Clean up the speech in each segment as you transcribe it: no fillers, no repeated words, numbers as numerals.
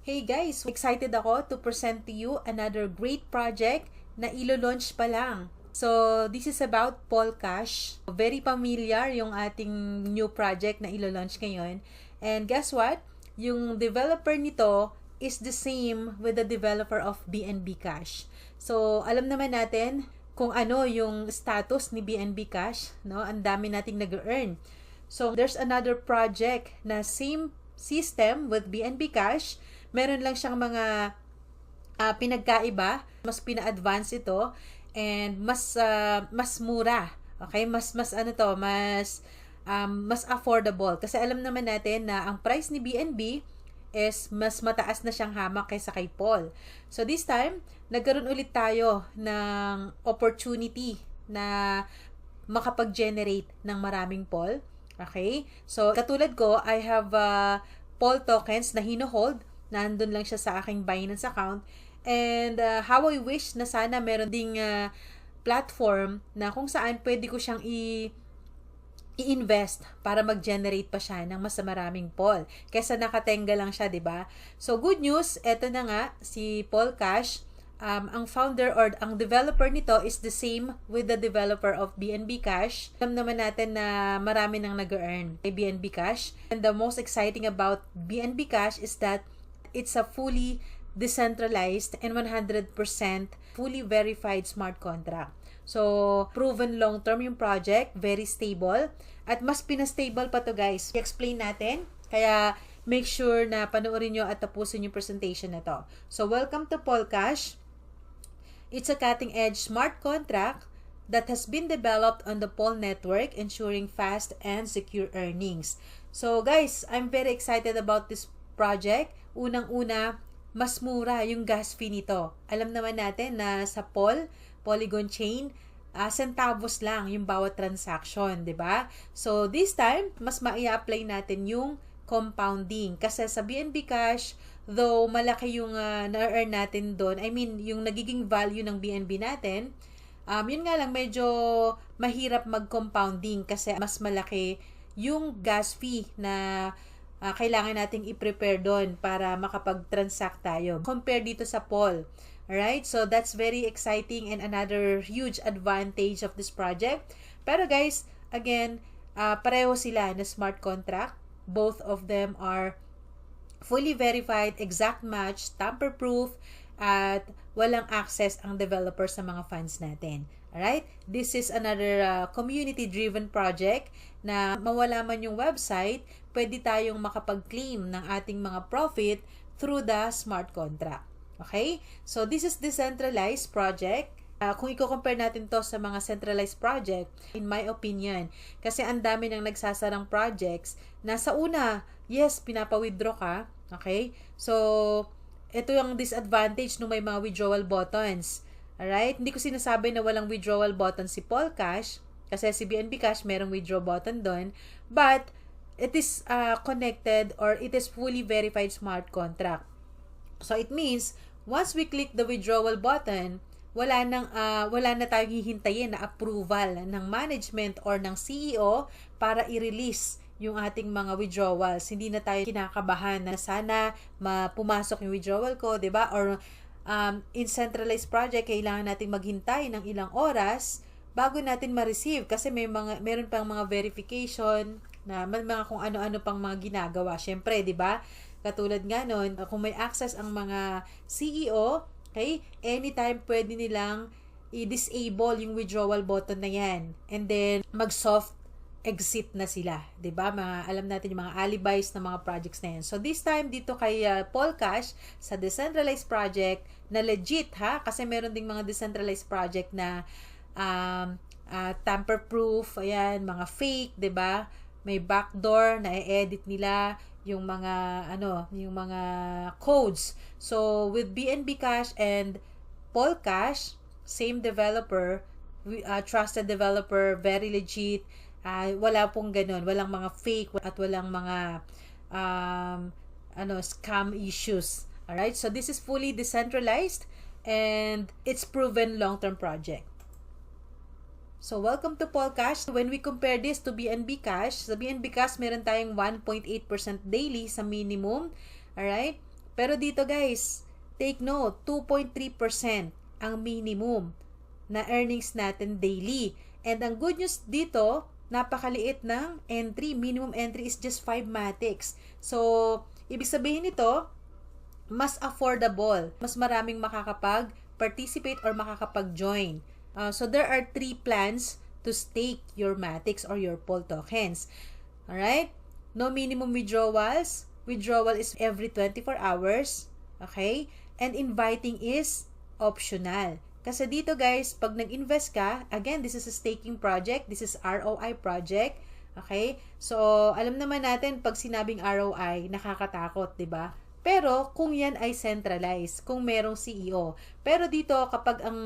Hey guys, excited ako to present to you another great project na ilo-launch pa lang. So, this is about Polcash. Very familiar yung ating new project na ilo-launch ngayon. And guess what? Yung developer nito is the same with the developer of BNB Cash. So, alam naman natin kung ano yung status ni BNB Cash, no? Ang dami nating nag-earn. So, there's another project na same system with BNB Cash. Meron lang siyang mga pinagkaiba, mas pina-advance ito and mas mura. Okay? Mas affordable kasi alam naman natin na ang price ni BNB is mas mataas na siyang hamak kaysa kay Paul. So this time, nagkaroon ulit tayo ng opportunity na makapag-generate ng maraming Paul. Okay? So katulad ko, I have Paul tokens na hino-hold. Nandun lang siya sa aking Binance account. And how I wish na sana meron ding platform na kung saan pwede ko siyang i-invest para mag-generate pa siya ng mas maraming Paul. Kesa nakatenga lang siya, di ba? So good news, eto na nga, si Polcash, ang founder or ang developer nito is the same with the developer of BNB Cash. Alam naman natin na marami nang nag-earn kay BNB Cash. And the most exciting about BNB Cash is that it's a fully decentralized and 100% fully verified smart contract. So, proven long-term yung project, very stable, at mas pinastable pa to guys. I-explain natin, kaya make sure na panoorin nyo at tapusin yung presentation na to. So, welcome to Polcash. It's a cutting-edge smart contract that has been developed on the Pol network, ensuring fast and secure earnings. So, guys, I'm very excited about this project. Unang-una, mas mura yung gas fee nito. Alam naman natin na sa Polygon chain, centavos lang yung bawat transaction, 'di ba? So this time, mas mai-apply natin yung compounding kasi sa BNB Cash, though malaki yung na-earn natin doon, I mean, yung nagiging value ng BNB natin, yun nga lang medyo mahirap mag-compounding kasi mas malaki yung gas fee na kailangan nating i-prepare doon para makapag-transact tayo. Compare dito sa Pol. Alright? So, that's very exciting and another huge advantage of this project. Pero guys, again, pareho sila na smart contract. Both of them are fully verified, exact match, tamper-proof, at walang access ang developer sa mga funds natin. Alright? This is another community-driven project na mawala man yung website, pwede tayong makapag-claim ng ating mga profit through the smart contract. Okay? So, this is decentralized project. Kung i-compare natin to sa mga centralized project, in my opinion, kasi ang dami nang nagsasarang projects na sa una, yes, pinapa-withdraw ka. Okay? So, ito yung disadvantage nung may mga withdrawal buttons. Alright? Hindi ko sinasabi na walang withdrawal button si Polcash, kasi si BNB Cash merong withdraw button doon, but it is connected or it is fully verified smart contract. So it means once we click the withdrawal button, wala na tayong hihintayin na approval ng management or ng CEO para i-release yung ating mga withdrawals. Hindi na tayo kinakabahan na sana pumasok yung withdrawal ko, 'di ba? Or in centralized project, kailangan nating maghintay ng ilang oras bago natin ma-receive kasi meron pang mga verification na mga kung ano-ano pang mga ginagawa. Syempre, 'di ba? Katulad nga noon, kung may access ang mga CEO, okay, anytime pwede nilang i-disable yung withdrawal button na 'yan. And then mag-soft exit na sila, 'di ba? Alam natin yung mga alibis ng mga projects na 'yan. So this time dito kay Polcash sa decentralized project na legit kasi meron ding mga decentralized project na tamper-proof, ayan, mga fake, 'di ba? May backdoor na i-edit nila yung mga codes. So with BNB Cash and Polcash, same developer, trusted developer, very legit. Wala pong ganun, walang mga fake at walang mga scam issues. Alright, so this is fully decentralized and it's proven long-term project. So, welcome to Polcash. When we compare this to BNB Cash, sa BNB Cash, meron tayong 1.8% daily sa minimum. Alright? Pero dito guys, take note, 2.3% ang minimum na earnings natin daily. And ang good news dito, napakaliit ng entry. Minimum entry is just 5 matics. So, ibig sabihin nito, mas affordable. Mas maraming makakapag-participate or makakapag-join. So, there are 3 plans to stake your matics or your POL tokens. Alright? No minimum withdrawals. Withdrawal is every 24 hours. Okay? And inviting is optional. Kasi dito guys, pag nag-invest ka, again, this is a staking project. This is ROI project. Okay? So, alam naman natin, pag sinabing ROI, nakakatakot, di ba? Pero, kung yan ay centralized, kung merong CEO. Pero dito, kapag ang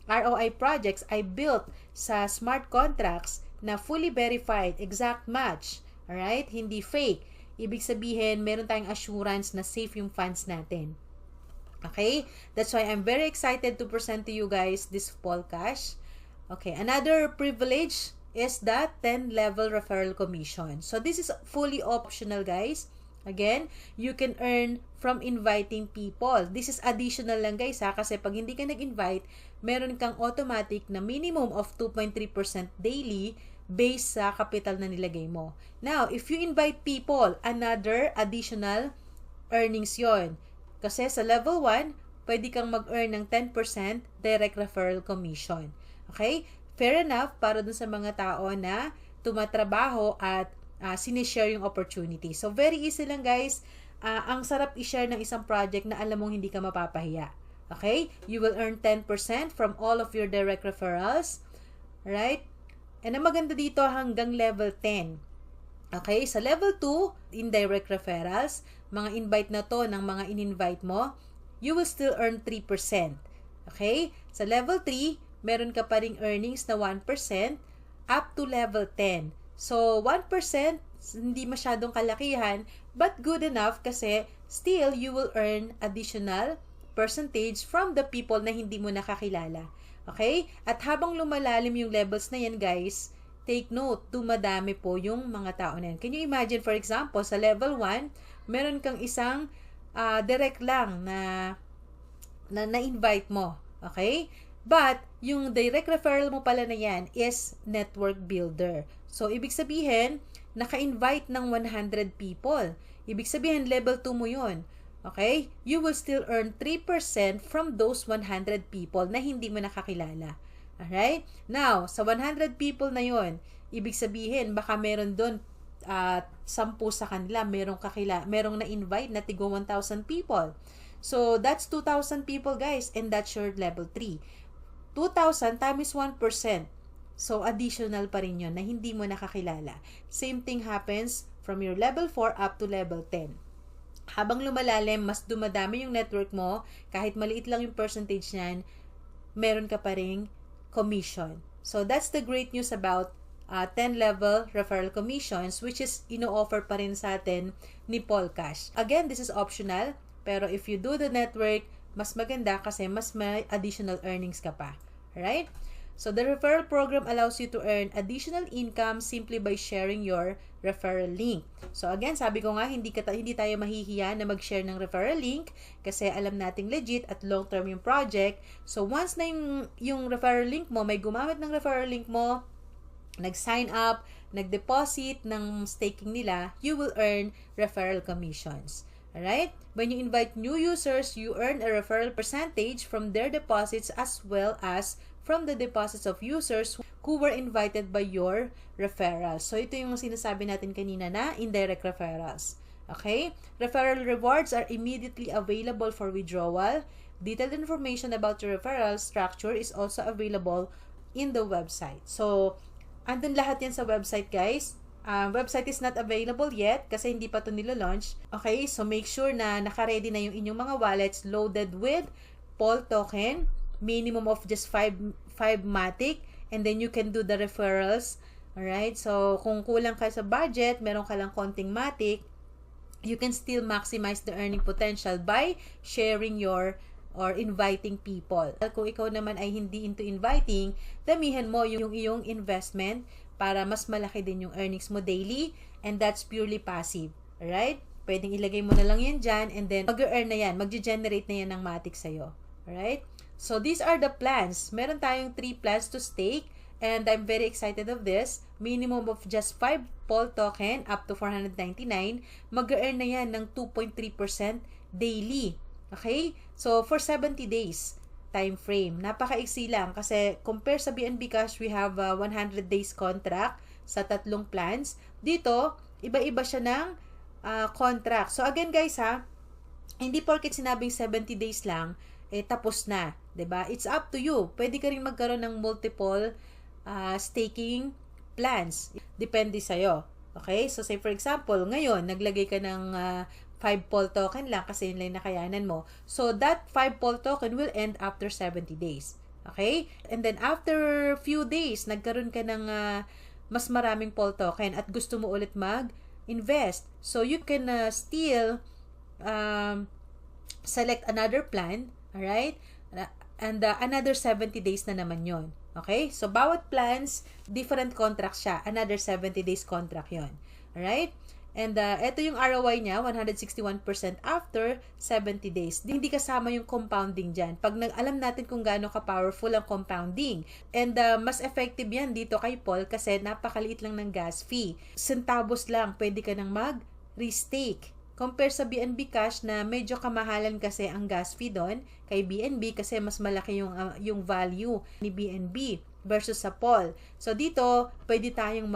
ROI projects ay built sa smart contracts na fully verified, exact match, alright? Hindi fake. Ibig sabihin, meron tayong assurance na safe yung funds natin. Okay? That's why I'm very excited to present to you guys this Polcash. Okay, another privilege is the 10-level referral commission. So, this is fully optional, guys. Again, you can earn from inviting people. This is additional lang, guys, ha? Kasi pag hindi ka nag-invite, meron kang automatic na minimum of 2.3% daily based sa capital na nilagay mo. Now, if you invite people, another additional earnings yon. Kasi sa level 1, pwede kang mag-earn ng 10% direct referral commission. Okay? Fair enough para dun sa mga tao na tumatrabaho at sinishare yung opportunity. So, very easy lang guys. Ang sarap i-share ng isang project na alam mong hindi ka mapapahiya. Okay? You will earn 10% from all of your direct referrals. Right? And ang maganda dito hanggang level 10. Okay? Sa level 2, indirect referrals, mga invite na to ng mga in-invite mo, you will still earn 3%. Okay? Sa level 3, meron ka pa ring earnings na 1% up to level 10. So, 1%, hindi masyadong kalakihan, but good enough kasi still you will earn additional percentage from the people na hindi mo nakakilala. Okay? At habang lumalalim yung levels na yan, guys, take note, dumadami po yung mga tao na yan. Can you imagine, for example, sa level 1, meron kang isang direct lang na invite mo. Okay? But, yung direct referral mo pala na yan is network builder. So, ibig sabihin, naka-invite ng 100 people. Ibig sabihin, level 2 mo yun. Okay? You will still earn 3% from those 100 people na hindi mo nakakilala. Alright? Now, sa 100 people na yun, ibig sabihin, baka meron doon 10 sa kanila, merong na-invite na tigo 1,000 people. So, that's 2,000 people, guys, and that's your level 3. 2,000 times 1%. So, additional pa rin yun na hindi mo nakakilala. Same thing happens from your level 4 up to level 10. Habang lumalalim, mas dumadami yung network mo, kahit maliit lang yung percentage niyan, meron ka pa ring commission. So, that's the great news about 10-level referral commissions, which is ino-offer pa rin sa atin ni Polcash. Again, this is optional, pero if you do the network, mas maganda kasi mas may additional earnings ka pa. Alright? So, the referral program allows you to earn additional income simply by sharing your referral link. So, again, sabi ko nga, hindi tayo mahihiya na mag-share ng referral link kasi alam nating legit at long-term yung project. So, once na yung referral link mo, may gumamit ng referral link mo, nag-sign up, nag-deposit ng staking nila, you will earn referral commissions. Alright? When you invite new users, you earn a referral percentage from their deposits as well as from the deposits of users who were invited by your referrals. So, ito yung sinasabi natin kanina na indirect referrals. Okay? Referral rewards are immediately available for withdrawal. Detailed information about your referral structure is also available in the website. So, andun lahat yan sa website, guys. Website is not available yet kasi hindi pa ito nilo-launch. Okay? So, make sure na naka-ready na yung inyong mga wallets loaded with POL token, minimum of just 5 matic, and then you can do the referrals. Alright? So, kung kulang ka sa budget, meron ka lang konting matic, you can still maximize the earning potential by sharing your or inviting people. Kung ikaw naman ay hindi into inviting, damihan mo yung iyong investment para mas malaki din yung earnings mo daily, and that's purely passive. Alright? pwedeng ilagay mo na lang yan dyan, and then mag-earn na yan, mag-generate na yan ng matic sa'yo. Alright? So, these are the plans. Meron tayong 3 plans to stake, and I'm very excited of this. Minimum of just 5 POL token up to 499. Mag-earn na yan ng 2.3% daily. Okay? So, for 70 days time frame. Napaka-iksi lang kasi compare sa BNB Cash, we have a 100 days contract sa 3 plans. Dito, iba-iba siya ng contract. So, again guys hindi porket sinabing 70 days lang, tapos na. 'Di ba? It's up to you. Pwede ka rin magkaroon ng multiple staking plans. Depende sa'yo. Okay? So, say for example, ngayon, naglagay ka ng 5 POL token lang kasi yun lang nakayanan mo. So, that 5 POL token will end after 70 days. Okay? And then, after few days, nagkaroon ka ng mas maraming POL token at gusto mo ulit mag-invest. So, you can still select another plan. Alright? And another 70 days na naman yon. Okay? So, bawat plans, different contract siya. Another 70 days contract yon. Alright? And ito yung ROI niya, 161% after 70 days. Hindi kasama yung compounding dyan. Pag alam natin kung gaano ka-powerful ang compounding. And mas effective yan dito kay Paul kasi napakaliit lang ng gas fee. Centavos lang, pwede ka nang mag-restake. Compare sa BNB Cash na medyo kamahalan kasi ang gas fee doon kay BNB kasi mas malaki yung value ni BNB versus sa Paul. So dito, pwede tayong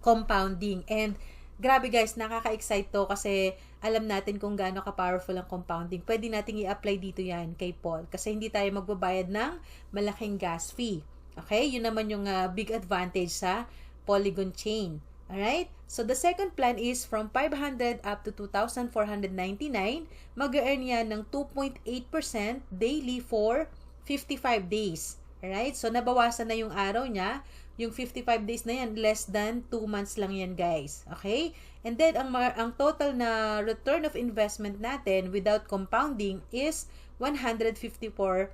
compounding. And grabe guys, nakaka-excite to kasi alam natin kung gaano ka-powerful ang compounding. Pwede nating i-apply dito yan kay Paul kasi hindi tayo magbabayad ng malaking gas fee. Okay? Yun naman yung big advantage sa Polygon chain. Alright? So, the second plan is from 500 up to 2,499. Mag-earn yan ng 2.8% daily for 55 days. Alright? So, nabawasan na yung araw niya. Yung 55 days na yan, less than 2 months lang yan, guys. Okay? And then, ang total na return of investment natin without compounding is 154%.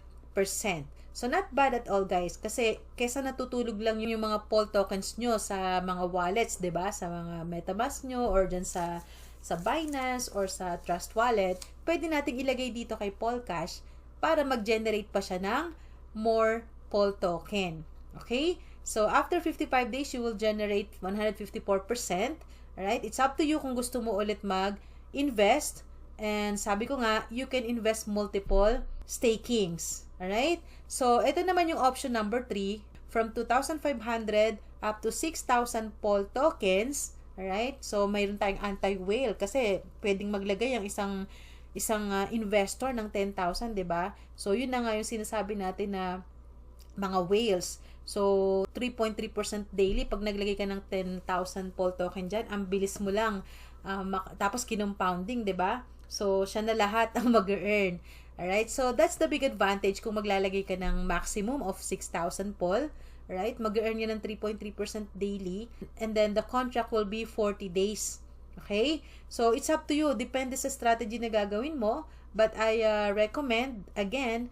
So, not bad at all, guys. Kasi, kesa natutulog lang yung mga POL tokens nyo sa mga wallets, 'di ba? Sa mga MetaMask nyo or dyan sa Binance or sa Trust Wallet, pwede nating ilagay dito kay Polcash para mag-generate pa siya ng more POL token. Okay? So, after 55 days, you will generate 154%. Alright? It's up to you kung gusto mo ulit mag-invest. And sabi ko nga, you can invest multiple stakings. Alright? So, ito naman yung option number 3. From 2,500 up to 6,000 POL tokens. Alright? So, mayroon tayong anti-whale kasi pwedeng maglagay ang isang investor ng 10,000, 'di ba? So, yun na nga yung sinasabi natin na mga whales. So, 3.3% daily. Pag naglagay ka ng 10,000 POL token dyan, ang bilis mo lang. Tapos, kinompounding, 'di ba? So, siya na lahat ang mag-earn. Alright? So, that's the big advantage kung maglalagay ka ng maximum of 6,000 POL. Alright? Mag-earn yan ng 3.3% daily. And then, the contract will be 40 days. Okay? So, it's up to you. Depende sa strategy na gagawin mo. But I recommend, again,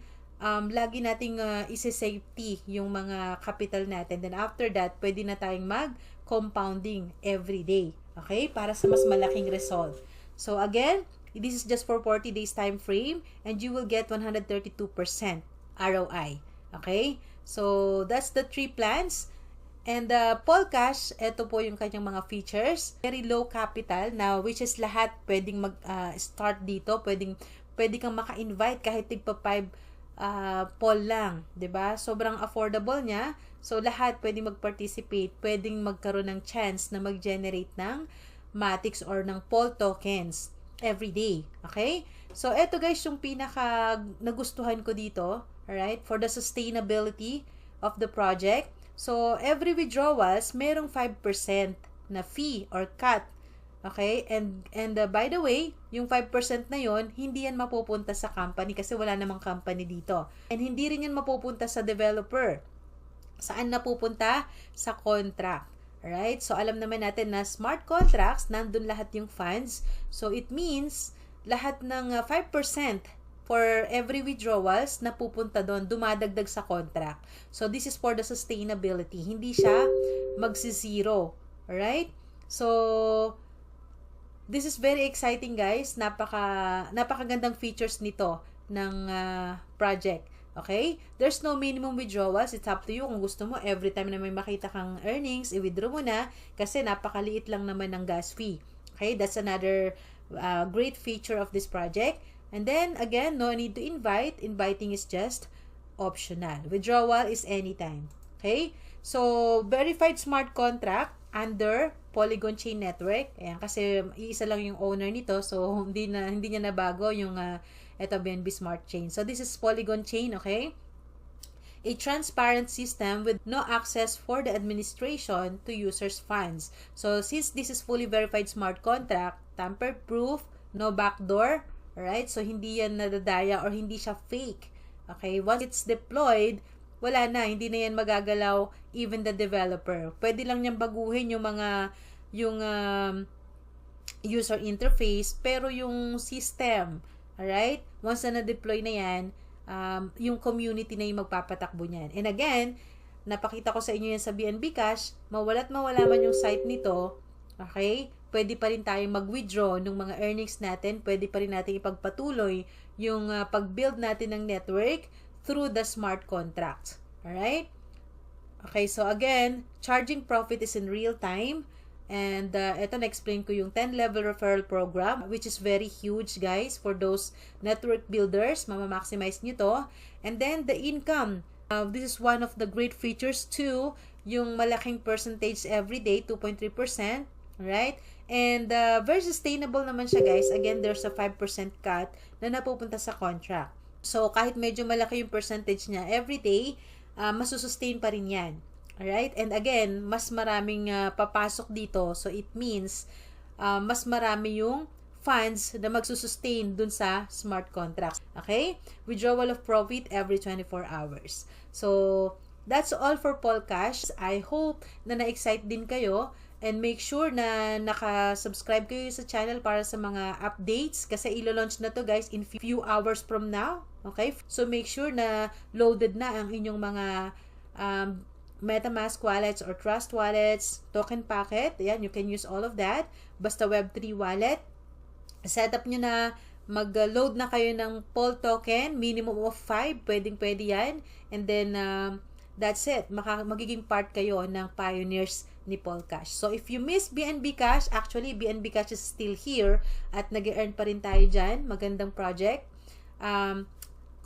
lagi nating isi-safety yung mga capital natin. Then after that, pwede na tayong mag-compounding every day. Okay? Para sa mas malaking result. So again, this is just for 40 days time frame and you will get 132% ROI. Okay? So that's the 3 plans. And Polcash, ito po yung kanyang mga features. Very low capital na which is lahat pwedeng mag-start dito. Pwede kang maka-invite kahit tigpa 5 POL lang, 'di ba? Sobrang affordable niya. So lahat pwedeng mag-participate, pwedeng magkaroon ng chance na mag-generate ng Matics or ng POL tokens every day. Okay? So eto guys yung pinaka nagustuhan ko dito, alright? For the sustainability of the project. So every withdrawals merong 5% na fee or cut. Okay? And by the way, yung 5% na yon hindi yan mapupunta sa company kasi wala namang company dito. And hindi rin yan mapupunta sa developer. Saan napupunta? Sa contract. Alright? So, alam naman natin na smart contracts, nandun lahat yung funds. So, it means, lahat ng 5% for every withdrawals na pupunta doon, dumadagdag sa contract. So, this is for the sustainability. Hindi siya magsi-zero. Alright? So, this is very exciting, guys. Napakagandang features nito ng project. Okay? There's no minimum withdrawals. It's up to you kung gusto mo. Every time na may makita kang earnings, i-withdraw mo na kasi napakaliit lang naman ng gas fee. Okay? That's another great feature of this project. And then, again, no need to invite. Inviting is just optional. Withdrawal is anytime. Okay? So, verified smart contract under Polygon Chain Network. Ayan, kasi iisa lang yung owner nito. So, hindi niya nabago yung ito BNB Smart Chain. So, this is Polygon Chain, okay? A transparent system with no access for the administration to users' funds. So, since this is fully verified smart contract, tamper-proof, no backdoor, alright? So, hindi yan nadadaya or hindi siya fake. Okay? Once it's deployed, wala na. Hindi na yan magagalaw even the developer. Pwede lang niyang baguhin yung user interface, pero yung system, alright? Once na na-deploy na yan, yung community na yung magpapatakbo niyan. And again, napakita ko sa inyo yan sa BNB Cash, mawala man yung site nito, okay? Pwede pa rin tayong mag-withdraw ng mga earnings natin, pwede pa rin natin ipagpatuloy yung pag-build natin ng network through the smart contract. Alright? Okay, so again, charging profit is in real time. And ito na-explain ko yung 10-level referral program, which is very huge, guys, for those network builders. Mama-maximize nyo to. And then, the income. This is one of the great features too. Yung malaking percentage every day, 2.3%. Right? And very sustainable naman siya, guys. Again, there's a 5% cut na napupunta sa contract. So, kahit medyo malaki yung percentage niya every day, masusustain pa rin yan. Alright? And again, mas maraming papasok dito. So, it means, mas marami yung funds na magsusustain dun sa smart contracts. Okay? Withdrawal of profit every 24 hours. So, that's all for Polcash. I hope na na-excite din kayo. And make sure na naka-subscribe kayo sa channel para sa mga updates. Kasi ilo-launch na to, guys, in few hours from now. Okay? So, make sure na loaded na ang inyong mga MetaMask wallets or Trust wallets, token packet. Ayan, you can use all of that. Basta Web3 wallet. Setup nyo na, mag-load na kayo ng Pol token, minimum of 5. Pwedeng-pwede yan. And then, that's it. Magiging part kayo ng pioneers ni Polcash. So, if you miss BNB Cash, actually, BNB Cash is still here at nag-earn pa rin tayo dyan. Magandang project.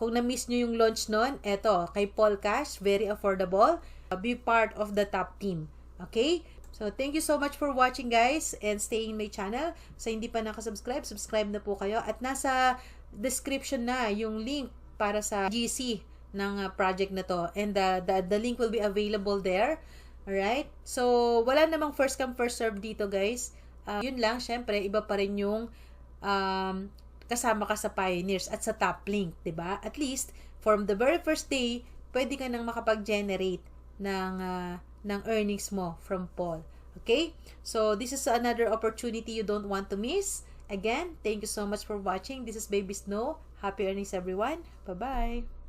Kung na-miss nyo yung launch nun, eto, kay Polcash, very affordable. Be part of the top team. Okay? So, thank you so much for watching, guys, and staying in my channel. Sa hindi pa nakasubscribe, subscribe na po kayo. At nasa description na yung link para sa GC ng project na to. And the link will be available there. Alright? So, wala namang first come, first serve dito, guys. Yun lang, syempre, iba pa rin yung kasama ka sa pioneers at sa top link, 'di ba? At least, from the very first day, pwede ka nang makapag-generate ng earnings mo from Pol. Okay? So, this is another opportunity you don't want to miss. Again, thank you so much for watching. This is Baby Snow. Happy earnings, everyone. Bye-bye.